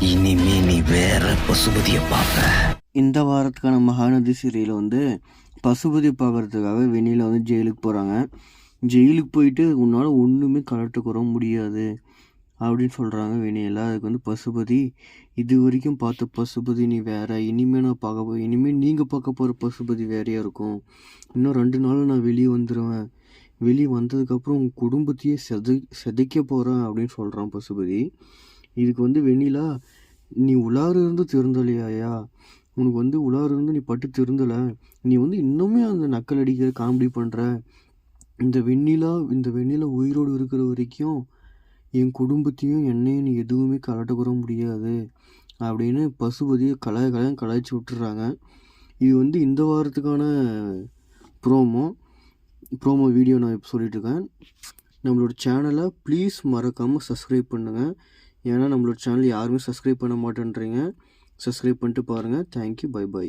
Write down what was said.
இனிமே நீ வேற பசுபதியை பார்ப்ப. இந்த வாரத்துக்கான மகாநதி சீரியல் வந்து பசுபதி பார்க்கறதுக்காக வெண்ணிலா வந்து ஜெயிலுக்கு போகிறாங்க. ஜெயிலுக்கு போயிட்டு உன்னால் ஒன்றுமே கலெக்ட் வர முடியாது அப்படின்னு சொல்கிறாங்க வெண்ணிலா. அதுக்கு வந்து பசுபதி, இது வரைக்கும் பார்த்த பசுபதி நீ வேற, இனிமேல் நான் இனிமேல் நீங்கள் பார்க்க போகிற பசுபதி வேறையாக இருக்கும். இன்னும் 2 நாள் நான் வெளியே வந்துடுவேன். வெளியே வந்ததுக்கப்புறம் உங்கள் குடும்பத்தையே செதைக்க போகிறேன் அப்படின்னு சொல்கிறான் பசுபதி. இதுக்கு வந்து வெண்ணிலா, நீ உலாறு இருந்து திருந்தலையாயா, உனக்கு வந்து உலாறு இருந்து நீ பட்டு திருந்தலை, நீ வந்து இன்னுமே அந்த நக்கல் அடிக்கிற காமெடி பண்ணுற, இந்த வெண்ணிலா உயிரோடு இருக்கிற வரைக்கும் என் குடும்பத்தையும் என்னையும் நீ எதுவுமே கலட்டக்கூட முடியாது அப்படின்னு பசுபதியை கலாய்ச்சி விட்டுறாங்க. இது வந்து இந்த வாரத்துக்கான ப்ரோமோ வீடியோ நான் இப்போ சொல்லிட்டுருக்கேன். நம்மளோட சேனலை ப்ளீஸ் மறக்காமல் சப்ஸ்கிரைப் பண்ணுங்கள். ஏன்னா நம்மளோட சேனல் யாருமே சப்ஸ்கிரைப் பண்ண மாட்டேன்றீங்க. சப்ஸ்கிரைப் பண்ணிட்டு பாருங்கள். Thank you, by.